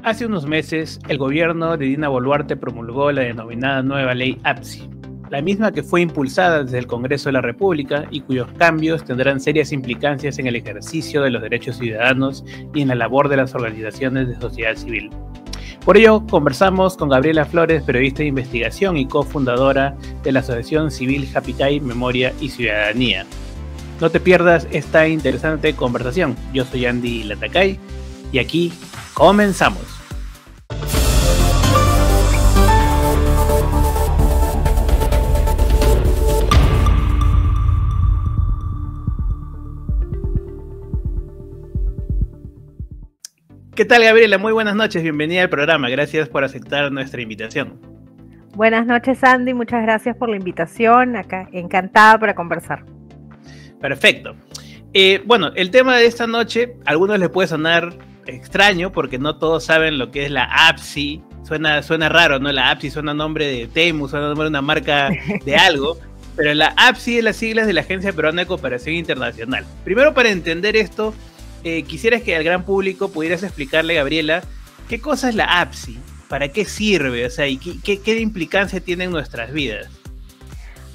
Hace unos meses, el gobierno de Dina Boluarte promulgó la denominada nueva ley APSI, la misma que fue impulsada desde el Congreso de la República y cuyos cambios tendrán serias implicancias en el ejercicio de los derechos ciudadanos y en la labor de las organizaciones de sociedad civil. Por ello, conversamos con Gabriela Flores, periodista de investigación y cofundadora de la Asociación Civil Japicay, Memoria y Ciudadanía. No te pierdas esta interesante conversación. Yo soy Andy Latacay y aquí comenzamos. ¿Qué tal, Gabriela? Muy buenas noches, bienvenida al programa. Gracias por aceptar nuestra invitación. Buenas noches, Andy. Muchas gracias por la invitación. Acá encantada para conversar. Perfecto. Bueno, el tema de esta noche, a algunos les puede sonar extraño porque no todos saben lo que es la APSI. Suena raro, ¿no? La APSI suena a nombre de Temu, suena a nombre de una marca de algo. Pero la APSI es las siglas de la Agencia Peruana de Cooperación Internacional. Primero, para entender esto, quisieras que al gran público pudieras explicarle, Gabriela, ¿qué cosa es la APSI? ¿Para qué sirve? O sea, ¿y qué implicancia tiene en nuestras vidas?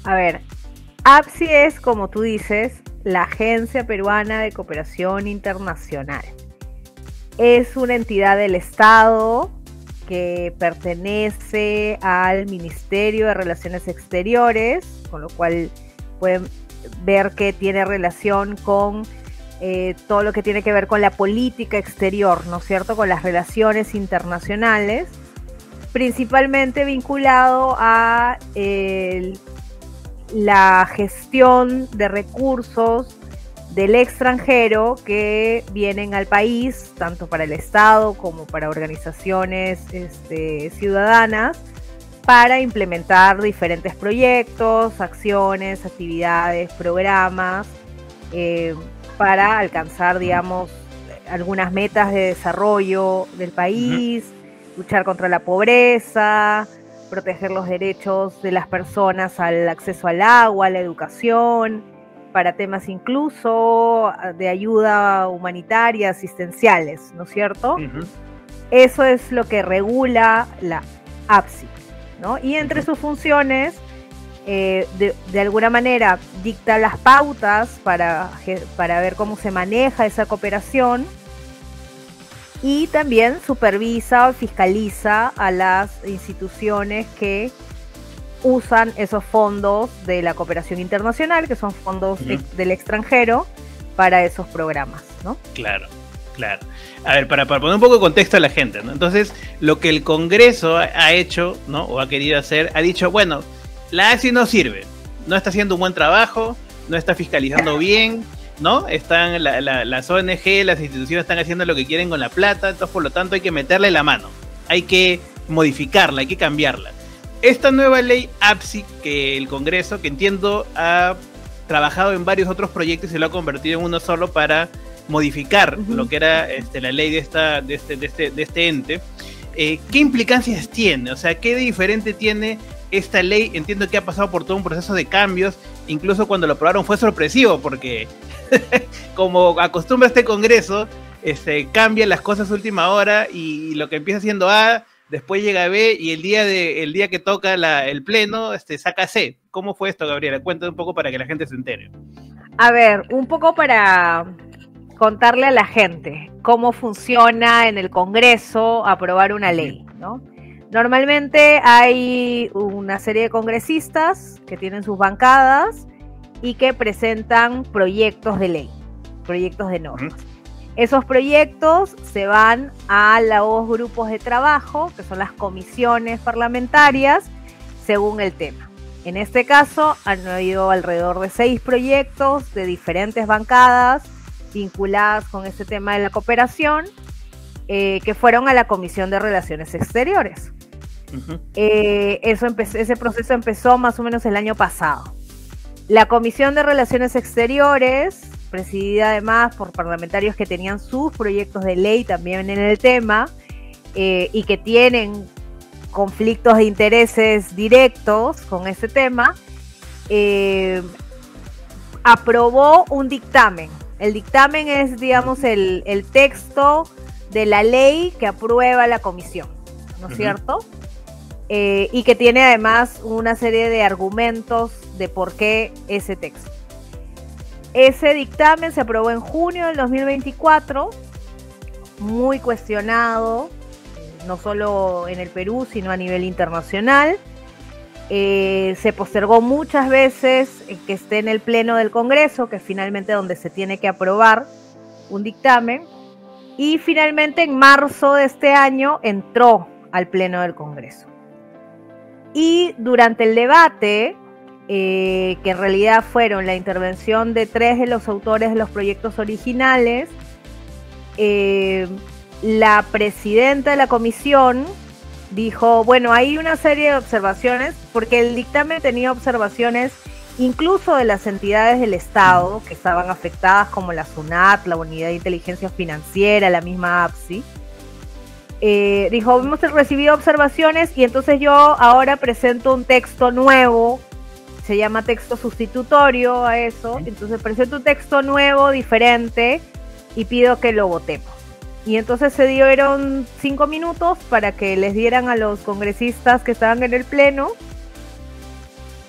A ver, APSI es, como tú dices, la Agencia Peruana de Cooperación Internacional. Es una entidad del Estado que pertenece al Ministerio de Relaciones Exteriores, con lo cual pueden ver que tiene relación con todo lo que tiene que ver con la política exterior, ¿no es cierto?, con las relaciones internacionales, principalmente vinculado a la gestión de recursos del extranjero que vienen al país, tanto para el Estado como para organizaciones ciudadanas, para implementar diferentes proyectos, acciones, actividades, programas, para alcanzar, digamos, algunas metas de desarrollo del país, luchar contra la pobreza, proteger los derechos de las personas al acceso al agua, a la educación, para temas incluso de ayuda humanitaria, asistenciales, ¿no es cierto? Eso es lo que regula la APSI, ¿no? Y entre sus funciones, de alguna manera dicta las pautas para ver cómo se maneja esa cooperación y también supervisa o fiscaliza a las instituciones que usan esos fondos de la cooperación internacional, que son fondos del extranjero, para esos programas, ¿no? Claro. A ver, para poner un poco de contexto a la gente, ¿no? Entonces, lo que el Congreso ha hecho, ¿no?, o ha querido hacer, ha dicho, bueno, la APSI no sirve, no está haciendo un buen trabajo, no está fiscalizando bien, ¿no? Están las ONG, las instituciones están haciendo lo que quieren con la plata, entonces por lo tanto hay que meterle la mano, hay que modificarla, hay que cambiarla. Esta nueva ley APSI que el Congreso, que entiendo ha trabajado en varios otros proyectos y se lo ha convertido en uno solo para modificar lo que era la ley de este ente, ¿qué implicancias tiene? O sea, ¿qué de diferente tiene esta ley? Entiendo que ha pasado por todo un proceso de cambios, incluso cuando lo aprobaron fue sorpresivo, porque como acostumbra este Congreso, cambian las cosas a última hora y lo que empieza siendo A, después llega B y el día que toca el pleno, saca C. ¿Cómo fue esto, Gabriela? Cuéntame un poco para que la gente se entere. A ver, un poco para contarle a la gente cómo funciona en el Congreso aprobar una ley, ¿no? Normalmente hay una serie de congresistas que tienen sus bancadas y que presentan proyectos de ley, proyectos de normas. Esos proyectos se van a los grupos de trabajo, que son las comisiones parlamentarias, según el tema. En este caso han habido alrededor de 6 proyectos de diferentes bancadas vinculadas con este tema de la cooperación, que fueron a la Comisión de Relaciones Exteriores. Ese proceso empezó más o menos el año pasado. La Comisión de Relaciones Exteriores, presidida además por parlamentarios que tenían sus proyectos de ley también en el tema, y que tienen conflictos de intereses directos con ese tema, aprobó un dictamen. El dictamen es, digamos, el texto de la ley que aprueba la comisión, ¿no es cierto? Y que tiene además una serie de argumentos de por qué ese texto. Ese dictamen se aprobó en junio del 2024, muy cuestionado, no solo en el Perú, sino a nivel internacional. Se postergó muchas veces que esté en el Pleno del Congreso, que es finalmente donde se tiene que aprobar un dictamen, y finalmente en marzo de este año entró al Pleno del Congreso. Y durante el debate, que en realidad fueron la intervención de 3 de los autores de los proyectos originales, la presidenta de la comisión dijo, bueno, hay una serie de observaciones, porque el dictamen tenía observaciones incluso de las entidades del Estado que estaban afectadas, como la SUNAT, la Unidad de Inteligencia Financiera, la misma APSI. Dijo, hemos recibido observaciones y entonces yo ahora presento un texto nuevo, se llama texto sustitutorio a eso, entonces presento un texto nuevo, diferente, y pido que lo votemos. Y entonces se dieron 5 minutos para que les dieran a los congresistas que estaban en el pleno,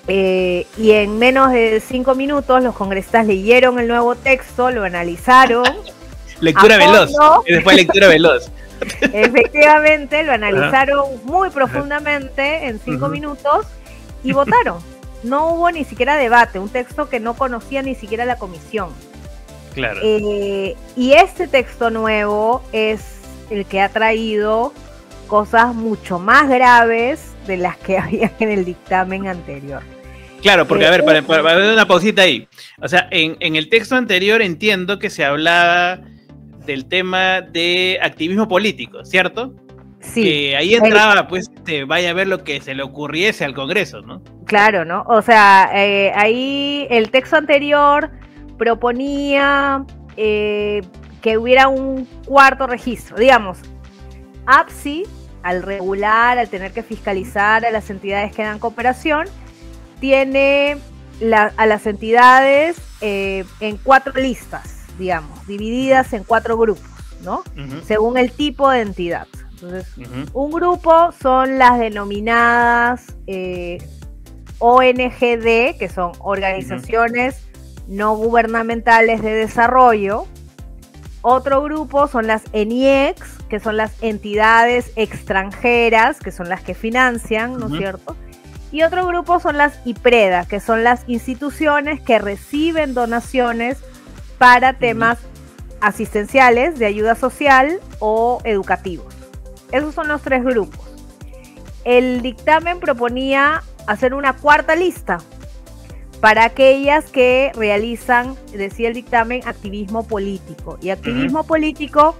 y en menos de 5 minutos los congresistas leyeron el nuevo texto, lo analizaron. Lectura veloz, y después lectura veloz. Efectivamente, lo analizaron muy profundamente en 5 minutos y votaron. No hubo ni siquiera debate, un texto que no conocía ni siquiera la comisión. Claro. Y este texto nuevo es el que ha traído cosas mucho más graves de las que había en el dictamen anterior. Claro, porque a ver, para ver una pausita ahí. O sea, en el texto anterior entiendo que se hablaba del tema de activismo político, ¿cierto? Sí. Que ahí entraba, pues, vaya a ver lo que se le ocurriese al Congreso, ¿no? Claro, ¿no? O sea, ahí el texto anterior proponía que hubiera un cuarto registro. Digamos, APSI, al regular, al tener que fiscalizar a las entidades que dan cooperación, tiene a las entidades en 4 listas, digamos, divididas en 4 grupos, ¿no? Según el tipo de entidad. Entonces, un grupo son las denominadas ONGD, que son organizaciones no gubernamentales de desarrollo. Otro grupo son las ENIEX, que son las entidades extranjeras, que son las que financian, ¿no es cierto? Y otro grupo son las IPREDA, que son las instituciones que reciben donaciones para temas asistenciales, de ayuda social o educativos. Esos son los 3 grupos. El dictamen proponía hacer una cuarta lista para aquellas que realizan, decía el dictamen, activismo político. Y activismo político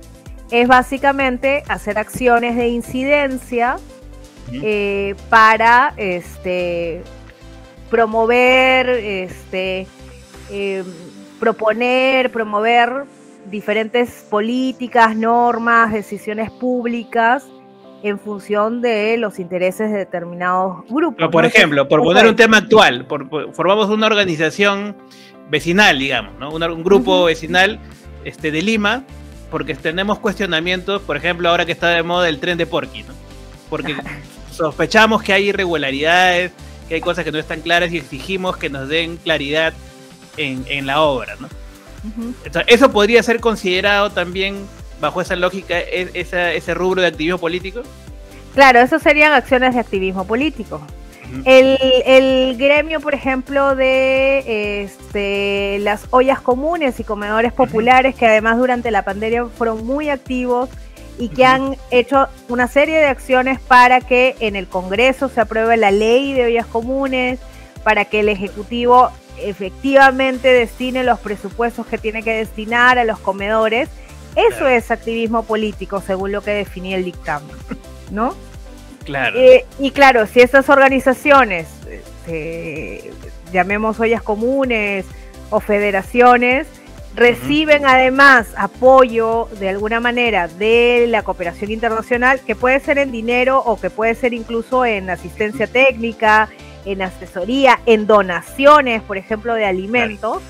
es básicamente hacer acciones de incidencia para promover, promover diferentes políticas, normas, decisiones públicas en función de los intereses de determinados grupos. Pero, por ejemplo, por poner un tema actual, formamos una organización vecinal, digamos, ¿no? Un grupo vecinal de Lima, porque tenemos cuestionamientos, por ejemplo, ahora que está de moda el tren de Porqui, ¿no? Porque sospechamos que hay irregularidades, que hay cosas que no están claras y exigimos que nos den claridad en la obra, ¿no? Entonces, ¿eso podría ser considerado también, bajo esa lógica, ese rubro de activismo político? Claro, eso serían acciones de activismo político. El gremio, por ejemplo, de las ollas comunes y comedores populares, que además durante la pandemia fueron muy activos y que han hecho una serie de acciones para que en el Congreso se apruebe la ley de ollas comunes, para que el Ejecutivo efectivamente destine los presupuestos que tiene que destinar a los comedores. Eso es activismo político, según lo que definía el dictamen, ¿no? Claro. Y claro, si estas organizaciones, llamemos ollas comunes o federaciones, reciben además apoyo de alguna manera de la cooperación internacional, que puede ser en dinero o que puede ser incluso en asistencia técnica, en asesoría, en donaciones, por ejemplo, de alimentos,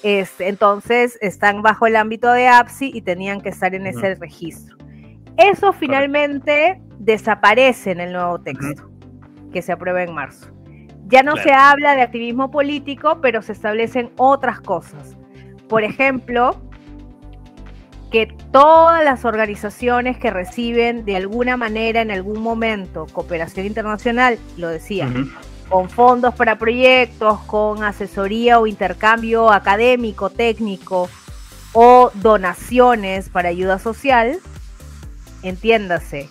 entonces están bajo el ámbito de APSI y tenían que estar en ese registro. Eso finalmente desaparece en el nuevo texto que se aprueba en marzo. Ya no se habla de activismo político, pero se establecen otras cosas. Por ejemplo, que todas las organizaciones que reciben de alguna manera, en algún momento, cooperación internacional, lo decía, con fondos para proyectos, con asesoría o intercambio académico, técnico, o donaciones para ayuda social, entiéndase,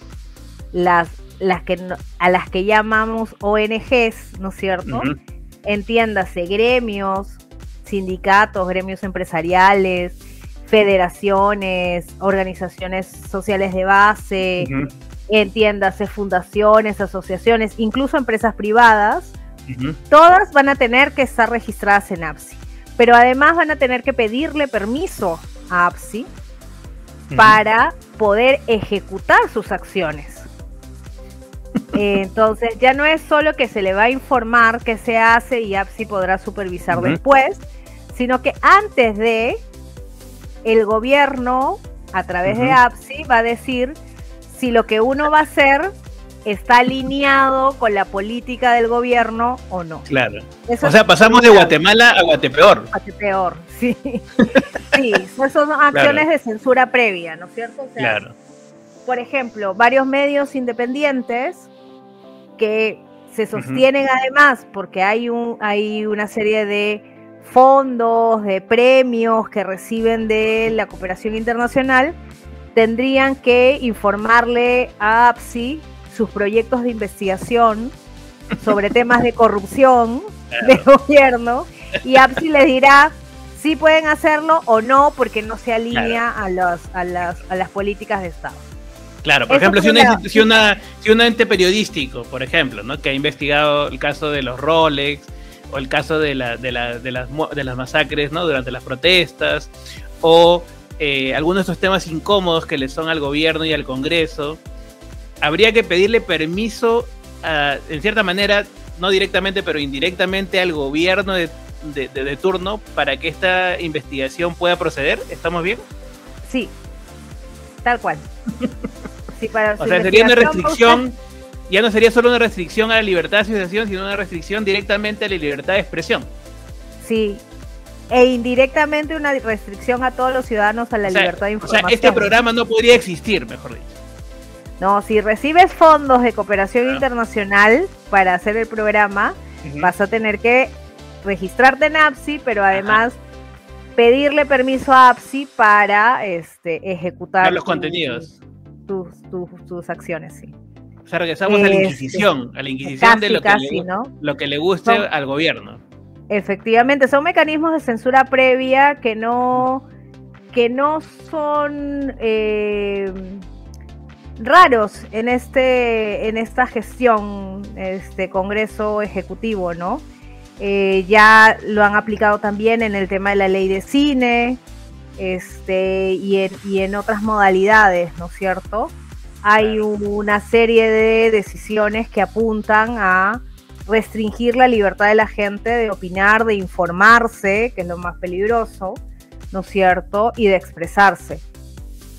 a las que llamamos ONGs, ¿no es cierto? Entiéndase, gremios, sindicatos, gremios empresariales, federaciones, organizaciones sociales de base, entiéndase, fundaciones, asociaciones, incluso empresas privadas, todas van a tener que estar registradas en APSI, pero además van a tener que pedirle permiso a APSI para poder ejecutar sus acciones. Entonces ya no es solo que se le va a informar qué se hace y APSI podrá supervisar después, sino que antes de, el gobierno a través de APSI va a decir si lo que uno va a hacer está alineado con la política del gobierno o no. Claro. Eso, o sea, pasamos de Guatemala a Guatepeor. Guatepeor, sí. Sí, esas son acciones de censura previa, ¿no es cierto? O sea, por ejemplo, varios medios independientes que se sostienen además porque hay una serie de fondos, de premios que reciben de la cooperación internacional, tendrían que informarle a APSI sus proyectos de investigación sobre temas de corrupción del gobierno, y APSI les dirá si pueden hacerlo o no, porque no se alinea a las políticas de Estado. Claro, por ejemplo, si un ente periodístico, por ejemplo, ¿no?, que ha investigado el caso de los Rolex o el caso de las masacres, ¿no?, durante las protestas, o algunos de estos temas incómodos que le son al gobierno y al Congreso, habría que pedirle permiso, en cierta manera, no directamente, pero indirectamente al gobierno de turno para que esta investigación pueda proceder. ¿Estamos bien? Sí, tal cual. Sí, o sea, sería una restricción, ya no sería solo una restricción a la libertad de asociación, sino una restricción directamente a la libertad de expresión. Sí, e indirectamente una restricción a todos los ciudadanos a la libertad de información. O sea, este programa no podría existir, mejor dicho. No, si recibes fondos de cooperación internacional para hacer el programa, vas a tener que registrarte en APSI, pero además pedirle permiso a APSI para ejecutar los contenidos. Tus acciones, sí. O sea, regresamos a la Inquisición, casi, de lo que le guste al gobierno. Efectivamente, son mecanismos de censura previa que no son raros en esta gestión, Congreso Ejecutivo, ¿no? Ya lo han aplicado también en el tema de la ley de cine, y en otras modalidades, ¿no es cierto? Hay una serie de decisiones que apuntan a restringir la libertad de la gente de opinar, de informarse, que es lo más peligroso, ¿no es cierto? Y de expresarse.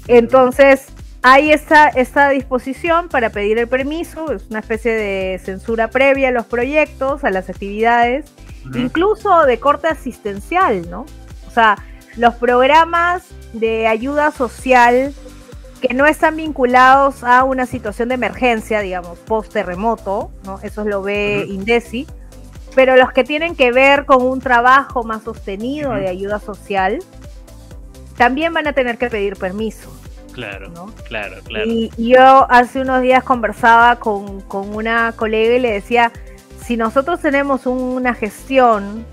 Entonces, hay esta disposición para pedir el permiso, es una especie de censura previa a los proyectos, a las actividades, incluso de corte asistencial, ¿no? O sea, los programas de ayuda social que no están vinculados a una situación de emergencia, digamos, post-terremoto, ¿no? Eso lo ve INDECI, pero los que tienen que ver con un trabajo más sostenido de ayuda social, también van a tener que pedir permiso. Claro, ¿no? Claro. Y yo hace unos días conversaba con una colega y le decía, si nosotros tenemos una gestión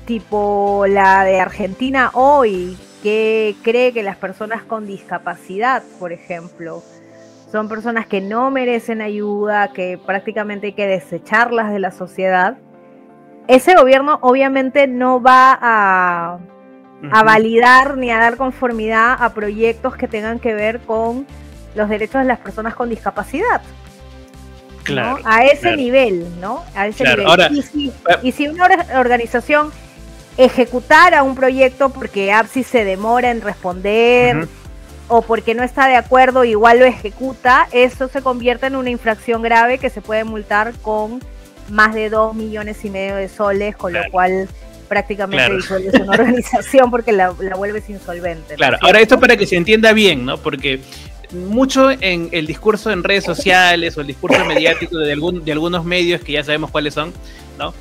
tipo la de Argentina hoy, que cree que las personas con discapacidad, por ejemplo, son personas que no merecen ayuda, que prácticamente hay que desecharlas de la sociedad, ese gobierno obviamente no va a validar ni a dar conformidad a proyectos que tengan que ver con los derechos de las personas con discapacidad. Claro, ¿no? A ese nivel, ¿no? A ese nivel. Ahora, y si una organización ejecutara un proyecto porque APSI se demora en responder o porque no está de acuerdo, igual lo ejecuta, eso se convierte en una infracción grave que se puede multar con más de 2,5 millones de soles, con lo cual prácticamente disuelves una organización porque la vuelves insolvente. Claro, ahora esto para que se entienda bien, ¿no? Porque mucho en el discurso en redes sociales o el discurso mediático de algunos medios que ya sabemos cuáles son, ¿no?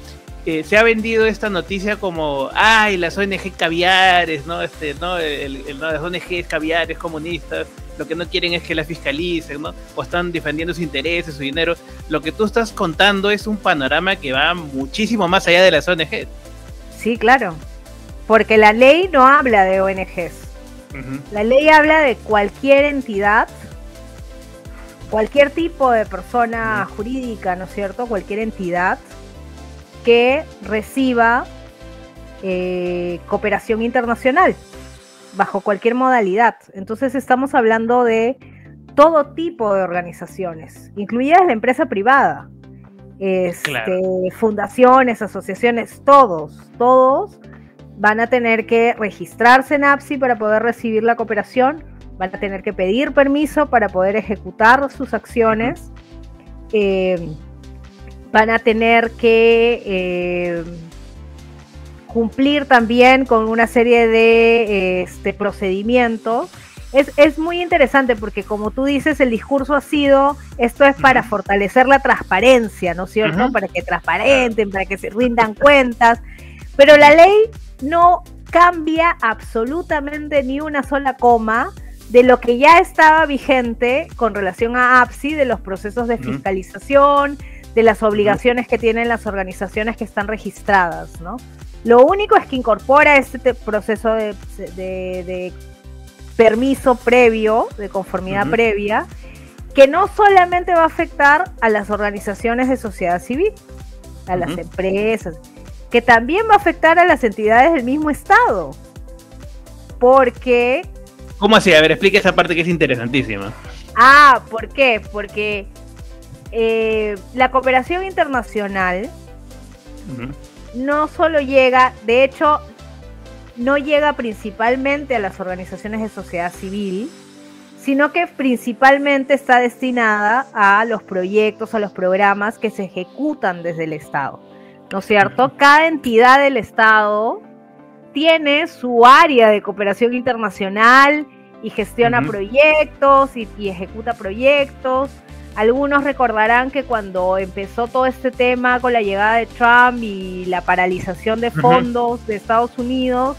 Se ha vendido esta noticia como, ay, las ONG caviares, ¿no? Las ONGs caviares comunistas, lo que no quieren es que las fiscalicen, ¿no? O están defendiendo sus intereses, su dinero. Lo que tú estás contando es un panorama que va muchísimo más allá de las ONGs. Sí, claro, porque la ley no habla de ONGs. La ley habla de cualquier entidad, cualquier tipo de persona jurídica, ¿no es cierto? Cualquier entidad que reciba cooperación internacional bajo cualquier modalidad. Entonces estamos hablando de todo tipo de organizaciones, incluida la empresa privada, fundaciones, asociaciones, todos van a tener que registrarse en APSI para poder recibir la cooperación, van a tener que pedir permiso para poder ejecutar sus acciones, van a tener que cumplir también con una serie de procedimientos. Es muy interesante porque, como tú dices, el discurso ha sido, esto es para fortalecer la transparencia, ¿no es cierto? Para que transparenten, para que se rindan cuentas, pero la ley no cambia absolutamente ni una sola coma de lo que ya estaba vigente con relación a APSI, de los procesos de fiscalización, de las obligaciones que tienen las organizaciones que están registradas, ¿no? Lo único es que incorpora este proceso de permiso previo, de conformidad previa, que no solamente va a afectar a las organizaciones de sociedad civil, a las empresas, que también va a afectar a las entidades del mismo Estado, porque... ¿Cómo así? A ver, explica esa parte que es interesantísima. ¿Por qué? Porque la cooperación internacional no solo llega, de hecho, no llega principalmente a las organizaciones de sociedad civil, sino que principalmente está destinada a los proyectos, a los programas que se ejecutan desde el Estado, ¿no es cierto? Cada entidad del Estado tiene su área de cooperación internacional y gestiona proyectos y ejecuta proyectos. Algunos recordarán que cuando empezó todo este tema con la llegada de Trump y la paralización de fondos de Estados Unidos,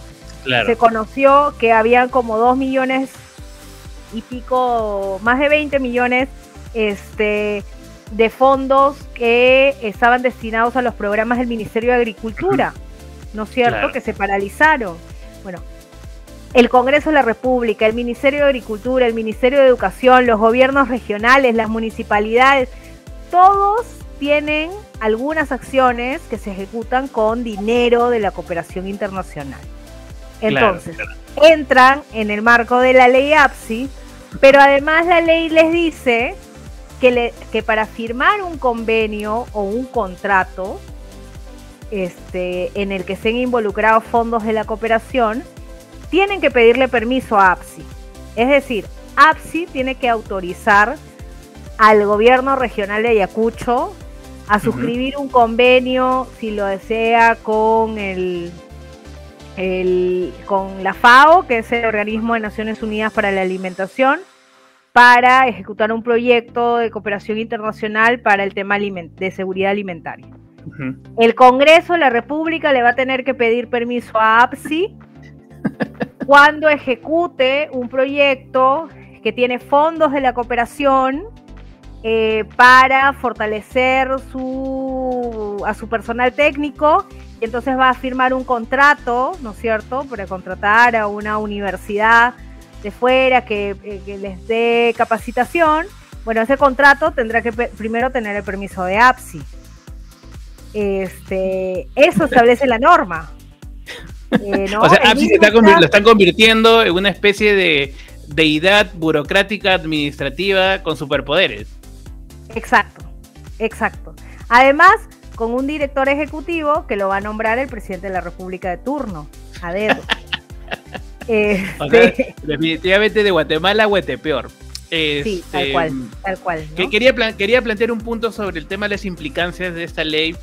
se conoció que habían como 2 millones y pico, más de 20 millones de fondos que estaban destinados a los programas del Ministerio de Agricultura, ¿no es cierto? Que se paralizaron. Bueno, el Congreso de la República, el Ministerio de Agricultura, el Ministerio de Educación, los gobiernos regionales, las municipalidades, todos tienen algunas acciones que se ejecutan con dinero de la cooperación internacional. Entonces, entran en el marco de la ley APSI, pero además la ley les dice que para firmar un convenio o un contrato en el que estén involucrados fondos de la cooperación, tienen que pedirle permiso a APSI. Es decir, APSI tiene que autorizar al gobierno regional de Ayacucho a suscribir un convenio, si lo desea, con con la FAO, que es el Organismo de Naciones Unidas para la Alimentación, para ejecutar un proyecto de cooperación internacional para el tema de seguridad alimentaria. El Congreso de la República le va a tener que pedir permiso a APSI cuando ejecute un proyecto que tiene fondos de la cooperación para fortalecer a su personal técnico, y entonces va a firmar un contrato, ¿no es cierto?, para contratar a una universidad de fuera que les dé capacitación. Bueno, ese contrato tendrá que primero tener el permiso de APSI. Eso establece la norma. ¿No? O sea, APSI lo están convirtiendo en una especie de deidad burocrática administrativa con superpoderes. Exacto. Además, con un director ejecutivo que lo va a nombrar el presidente de la República de turno, a dedo. O sea, definitivamente de Guatemala a Guatepeor. Sí, tal cual. ¿No? Que quería plantear un punto sobre el tema de las implicancias de esta ley,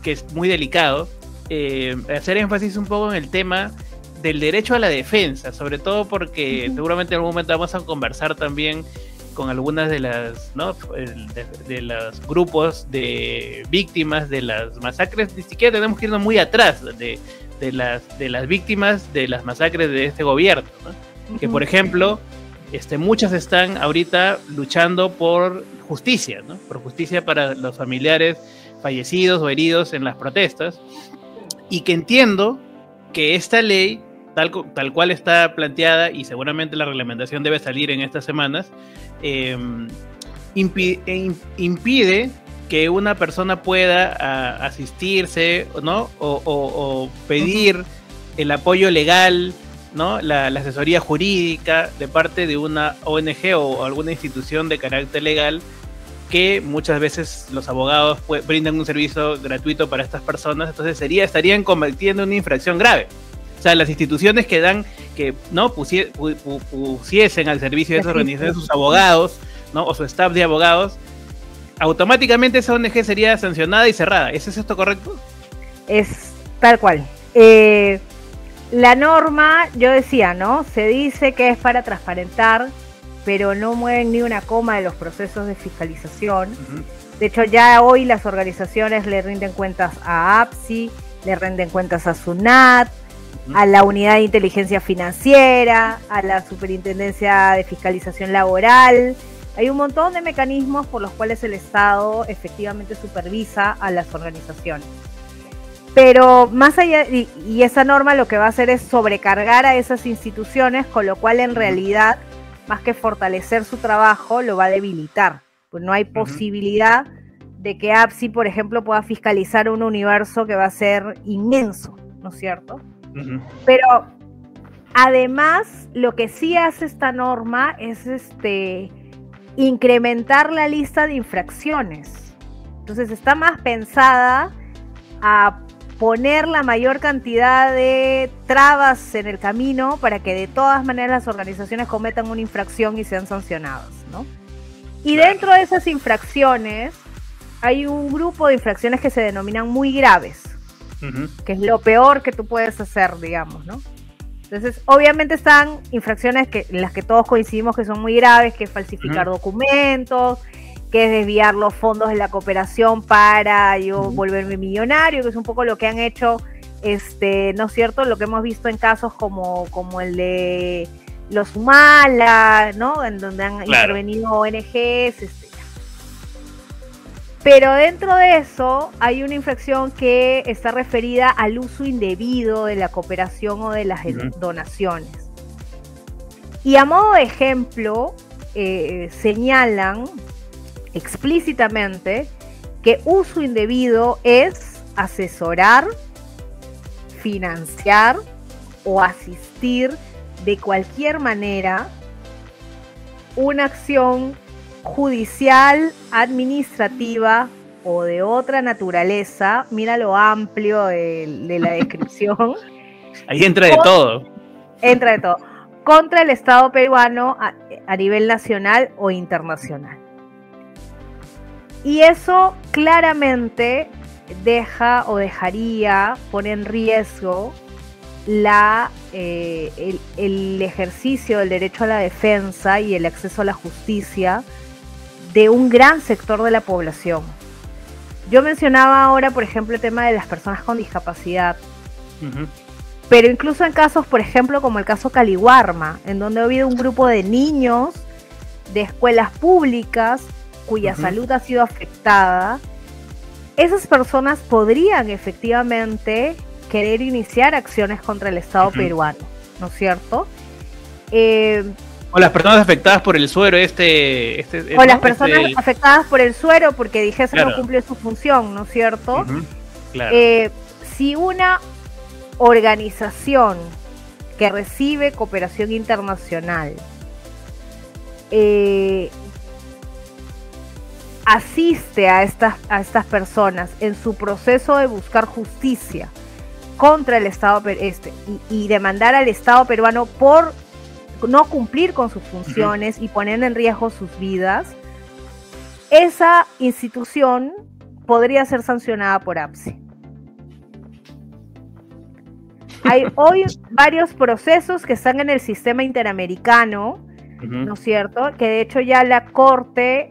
que es muy delicado. Hacer énfasis un poco en el tema del derecho a la defensa, sobre todo porque seguramente en algún momento vamos a conversar también con algunas de las, ¿no?, de los grupos de víctimas de las masacres. Ni siquiera tenemos que irnos muy atrás de las víctimas de las masacres de este gobierno, ¿no? Que por ejemplo, muchas están ahorita luchando por justicia, ¿no? Por justicia para los familiares fallecidos o heridos en las protestas, y que entiendo que esta ley, tal cual está planteada, y seguramente la reglamentación debe salir en estas semanas, impide que una persona pueda asistirse, ¿no? O pedir el apoyo legal, ¿no? La asesoría jurídica de parte de una ONG o alguna institución de carácter legal, que muchas veces los abogados brindan un servicio gratuito para estas personas. Entonces estarían cometiendo una infracción grave. O sea, las instituciones que no pusiesen al servicio de esas organizaciones sus abogados, ¿no?, o su staff de abogados, automáticamente esa ONG sería sancionada y cerrada. ¿Es esto correcto? Es tal cual. La norma, yo decía, ¿no?, se dice que es para transparentar, pero no mueven ni una coma de los procesos de fiscalización. De hecho, ya hoy las organizaciones le rinden cuentas a APSI, le rinden cuentas a SUNAT, a la Unidad de Inteligencia Financiera, a la Superintendencia de Fiscalización Laboral. Hay un montón de mecanismos por los cuales el Estado efectivamente supervisa a las organizaciones. Pero más allá, y esa norma lo que va a hacer es sobrecargar a esas instituciones, con lo cual en realidad, más que fortalecer su trabajo, lo va a debilitar. Pues no hay posibilidad de que APSI, por ejemplo, pueda fiscalizar un universo que va a ser inmenso, ¿no es cierto? Pero además, lo que sí hace esta norma es incrementar la lista de infracciones. Entonces está más pensada a poner la mayor cantidad de trabas en el camino para que de todas maneras las organizaciones cometan una infracción y sean sancionadas, ¿no? Y dentro de esas infracciones hay un grupo de infracciones que se denominan muy graves, que es lo peor que tú puedes hacer, digamos, ¿no? Entonces, obviamente están infracciones en las que todos coincidimos que son muy graves, que es falsificar documentos, que es desviar los fondos de la cooperación para yo volverme millonario, que es un poco lo que han hecho, ¿no es cierto?, lo que hemos visto en casos como el de los Humala, ¿no?, en donde han intervenido ONGs, Pero dentro de eso hay una infracción que está referida al uso indebido de la cooperación o de las donaciones. Y a modo de ejemplo, señalan explícitamente que uso indebido es asesorar, financiar o asistir de cualquier manera una acción judicial, administrativa o de otra naturaleza. Mira lo amplio de la descripción. Ahí entra de todo. Entra de todo. Contra el Estado peruano a nivel nacional o internacional. Y eso claramente pone en riesgo el ejercicio del derecho a la defensa y el acceso a la justicia de un gran sector de la población. Yo mencionaba ahora, por ejemplo, el tema de las personas con discapacidad, pero incluso en casos, por ejemplo, como el caso Caliwarma, en donde ha habido un grupo de niños de escuelas públicas cuya salud ha sido afectada, esas personas podrían efectivamente querer iniciar acciones contra el Estado peruano, ¿no es cierto? O las personas afectadas por el suero, o las personas afectadas por el suero porque dijese no cumple su función, ¿no es cierto? Claro. Si una organización que recibe cooperación internacional asiste a estas personas en su proceso de buscar justicia contra el Estado y demandar al Estado peruano por no cumplir con sus funciones y poner en riesgo sus vidas, esa institución podría ser sancionada por APSI. Hay hoy varios procesos que están en el sistema interamericano, ¿no es cierto? Que de hecho ya la Corte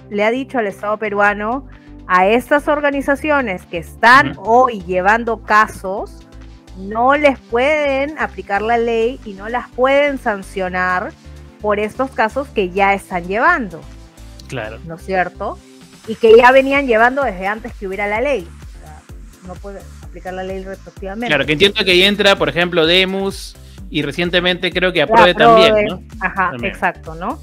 le ha dicho al Estado peruano, a estas organizaciones que están hoy llevando casos, no les pueden aplicar la ley y no las pueden sancionar por estos casos que ya están llevando. Claro. ¿No es cierto? Y que ya venían llevando desde antes que hubiera la ley. O sea, no puede aplicar la ley retroactivamente. Claro, que entiendo que ahí entra, por ejemplo, Demus y recientemente creo que Aprode también, ¿no? Ajá, también. Exacto, ¿no?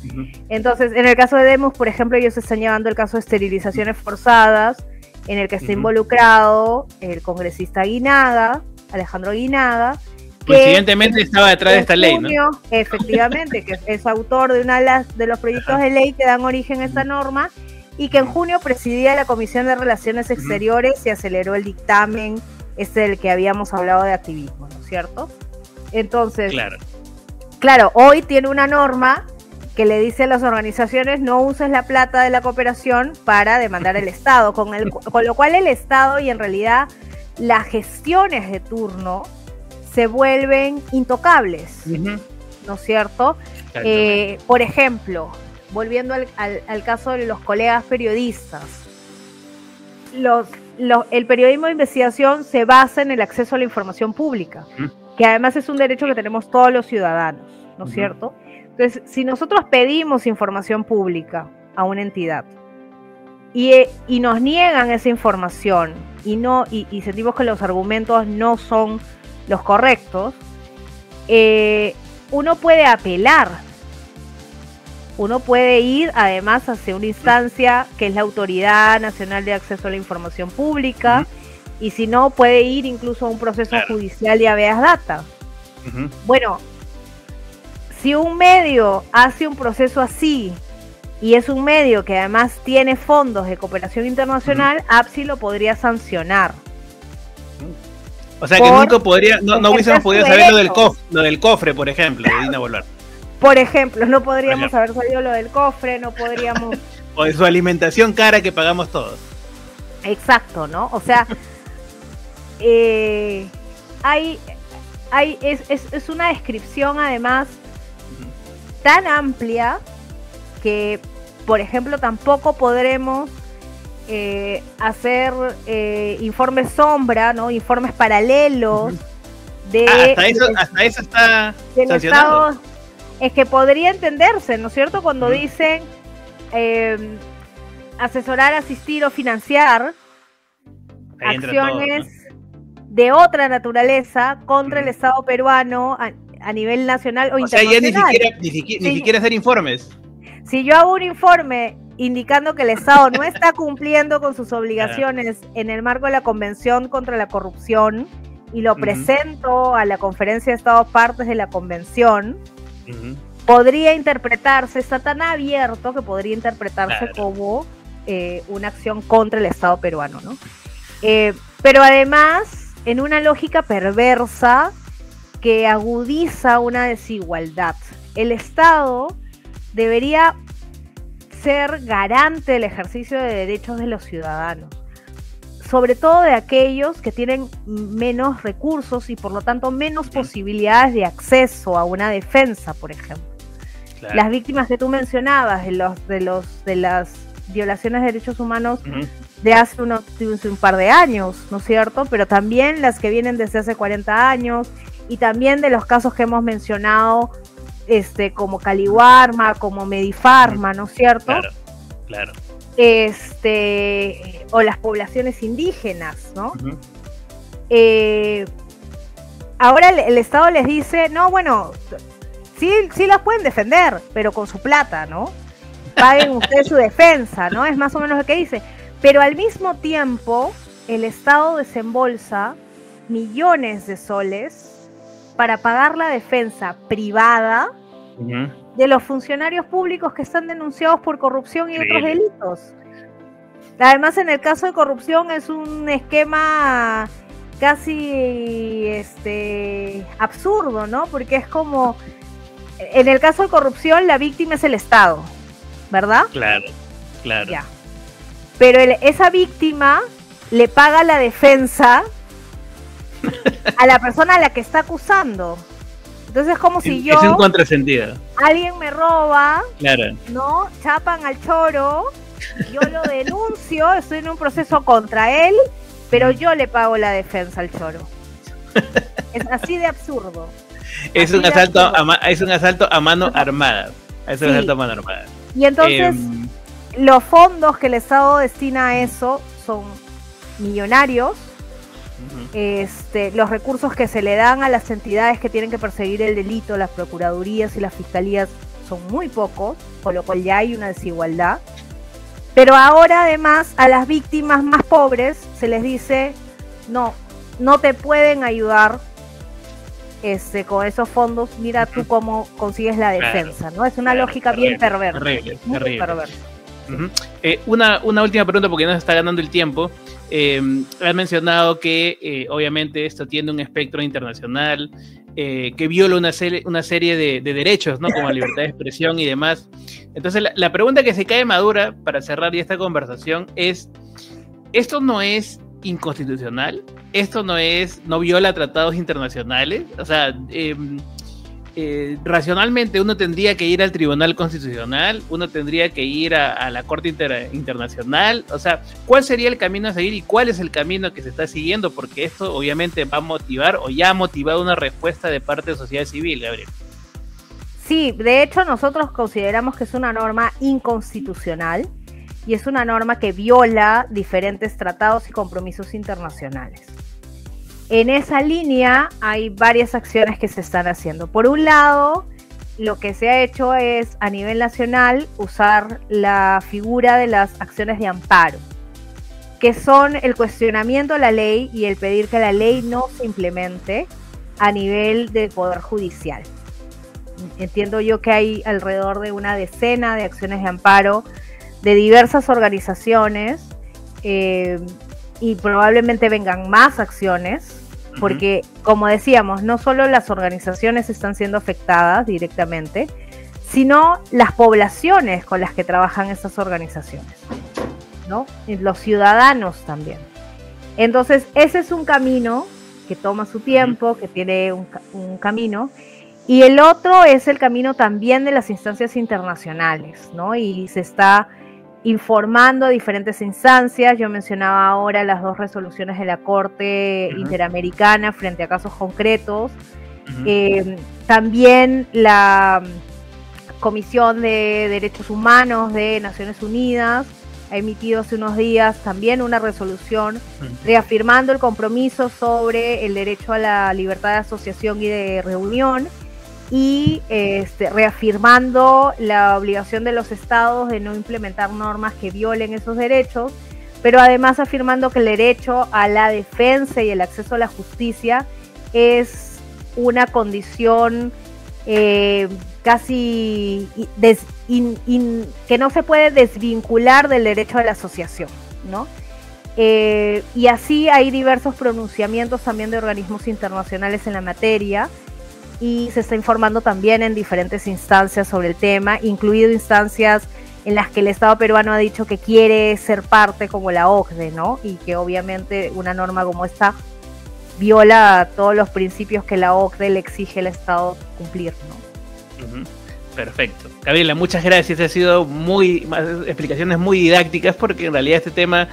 Entonces, en el caso de Demus, por ejemplo, ellos están llevando el caso de esterilizaciones forzadas, en el que está involucrado el congresista Alejandro Guinaga, que coincidentemente estaba detrás de esta ley, ¿no? Efectivamente, que es autor de uno de los proyectos de ley que dan origen a esta norma, y que en junio presidía la Comisión de Relaciones Exteriores y aceleró el dictamen del que habíamos hablado de activismo, ¿no es cierto? Entonces, claro, hoy tiene una norma que le dice a las organizaciones: no uses la plata de la cooperación para demandar al Estado, con lo cual el Estado y en realidad las gestiones de turno se vuelven intocables, ¿no es cierto? Por ejemplo, volviendo al caso de los colegas periodistas, el periodismo de investigación se basa en el acceso a la información pública, que además es un derecho que tenemos todos los ciudadanos, ¿no es cierto? Entonces, si nosotros pedimos información pública a una entidad y nos niegan esa información y sentimos que los argumentos no son los correctos, uno puede apelar. Uno puede ir además hacia una instancia que es la Autoridad Nacional de Acceso a la Información Pública, y si no, puede ir incluso a un proceso judicial de habeas data. Bueno, si un medio hace un proceso así, y es un medio que además tiene fondos de cooperación internacional, APSI lo podría sancionar. O sea que nunca no hubiésemos podido saber lo del cofre, por ejemplo, de Dina Boluarte. Por ejemplo, no podríamos haber salido lo del cofre, no podríamos... O de su alimentación cara que pagamos todos. Exacto, ¿no? O sea, es una descripción además tan amplia que, por ejemplo, tampoco podremos hacer informes sombra, ¿no? Informes paralelos de... Hasta eso está sancionado. Estado, es que podría entenderse, ¿no es cierto? Cuando dicen asesorar, asistir o financiar acciones de otra naturaleza contra el Estado peruano a nivel nacional o internacional. O sea, ya ni siquiera hacer informes. Si yo hago un informe indicando que el Estado no está cumpliendo con sus obligaciones en el marco de la Convención contra la Corrupción y lo presento a la Conferencia de Estados Partes de la Convención, podría interpretarse, está tan abierto que podría interpretarse como una acción contra el Estado peruano, ¿no? Pero además, en una lógica perversa que agudiza una desigualdad. El Estado debería ser garante del ejercicio de derechos de los ciudadanos, sobre todo de aquellos que tienen menos recursos y por lo tanto menos posibilidades de acceso a una defensa, por ejemplo. Claro. Las víctimas que tú mencionabas de las violaciones de derechos humanos de hace un par de años, ¿no es cierto? Pero también las que vienen desde hace 40 años y también de los casos que hemos mencionado, como Caliwarma, como Medifarma, ¿no es cierto? Claro, claro. O las poblaciones indígenas, ¿no? Ahora el Estado les dice, no, bueno, sí las pueden defender, pero con su plata, ¿no? Paguen ustedes su defensa, ¿no? Es más o menos lo que dice. Pero al mismo tiempo, el Estado desembolsa millones de soles para pagar la defensa privada de los funcionarios públicos que están denunciados por corrupción y otros delitos. Además, en el caso de corrupción es un esquema casi absurdo, ¿no? Porque es como, en el caso de corrupción, la víctima es el Estado, ¿verdad? Claro, claro. Ya. Pero esa víctima le paga la defensa a la persona a la que está acusando. Entonces es como si yo... Es un contrasentido. Alguien me roba, claro, ¿no? Chapan al choro, yo lo denuncio, estoy en un proceso contra él, pero yo le pago la defensa al choro. Es así de absurdo. Es un asalto a mano armada. Es un asalto a mano armada. Y entonces los fondos que el Estado destina a eso son millonarios. Los recursos que se le dan a las entidades que tienen que perseguir el delito, las procuradurías y las fiscalías, son muy pocos, con lo cual ya hay una desigualdad. Pero ahora además a las víctimas más pobres se les dice no te pueden ayudar con esos fondos, mira tú cómo consigues la defensa, ¿no? Es una lógica bien perversa. Terrible. Perversa. Una última pregunta porque nos está ganando el tiempo. Has mencionado que obviamente esto tiene un espectro internacional que viola una serie de derechos, ¿no? Como la libertad de expresión y demás. Entonces la pregunta que se cae madura para cerrar esta conversación es: ¿esto no es inconstitucional? ¿Esto no viola tratados internacionales? O sea, racionalmente uno tendría que ir al Tribunal Constitucional, uno tendría que ir a la Corte Internacional. O sea, ¿cuál sería el camino a seguir y cuál es el camino que se está siguiendo? Porque esto obviamente va a motivar o ya ha motivado una respuesta de parte de sociedad civil, Gabriel. Sí, de hecho nosotros consideramos que es una norma inconstitucional y es una norma que viola diferentes tratados y compromisos internacionales. En esa línea hay varias acciones que se están haciendo. Por un lado, lo que se ha hecho es a nivel nacional usar la figura de las acciones de amparo, que son el cuestionamiento a la ley y el pedir que la ley no se implemente a nivel del Poder Judicial. Entiendo yo que hay alrededor de una decena de acciones de amparo de diversas organizaciones y probablemente vengan más acciones, porque como decíamos, no solo las organizaciones están siendo afectadas directamente, sino las poblaciones con las que trabajan esas organizaciones, ¿no? Los ciudadanos también. Entonces ese es un camino que toma su tiempo, que tiene un camino, y el otro es el camino también de las instancias internacionales, ¿no? Y se está informando a diferentes instancias. Yo mencionaba ahora las 2 resoluciones de la Corte Interamericana frente a casos concretos. También la Comisión de Derechos Humanos de Naciones Unidas ha emitido hace unos días también una resolución reafirmando el compromiso sobre el derecho a la libertad de asociación y de reunión, y reafirmando la obligación de los estados de no implementar normas que violen esos derechos, pero además afirmando que el derecho a la defensa y el acceso a la justicia es una condición casi que no se puede desvincular del derecho a la asociación, ¿no? Y así hay diversos pronunciamientos también de organismos internacionales en la materia, y se está informando también en diferentes instancias sobre el tema, incluido instancias en las que el Estado peruano ha dicho que quiere ser parte, como la OCDE, ¿no? Y que obviamente una norma como esta viola todos los principios que la OCDE le exige al Estado cumplir, ¿no? Perfecto. Gabriela, muchas gracias. Ha sido explicaciones muy didácticas, porque en realidad este tema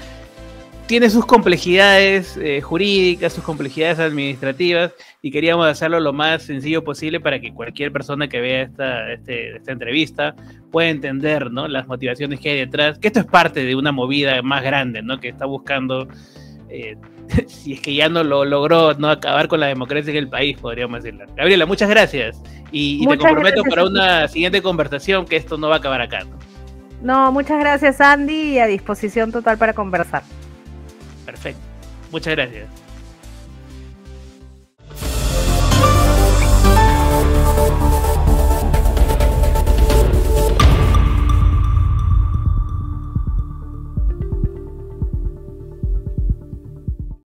tiene sus complejidades jurídicas, sus complejidades administrativas, y queríamos hacerlo lo más sencillo posible para que cualquier persona que vea esta entrevista pueda entender, ¿no?, las motivaciones que hay detrás, que esto es parte de una movida más grande, ¿no?, que está buscando, si es que ya no lo logró, ¿no?, acabar con la democracia en el país, podríamos decirlo. Gabriela, muchas gracias, y te comprometo para una siguiente conversación que esto no va a acabar acá, ¿no? No, muchas gracias, Andy, y a disposición total para conversar. Perfecto. Muchas gracias.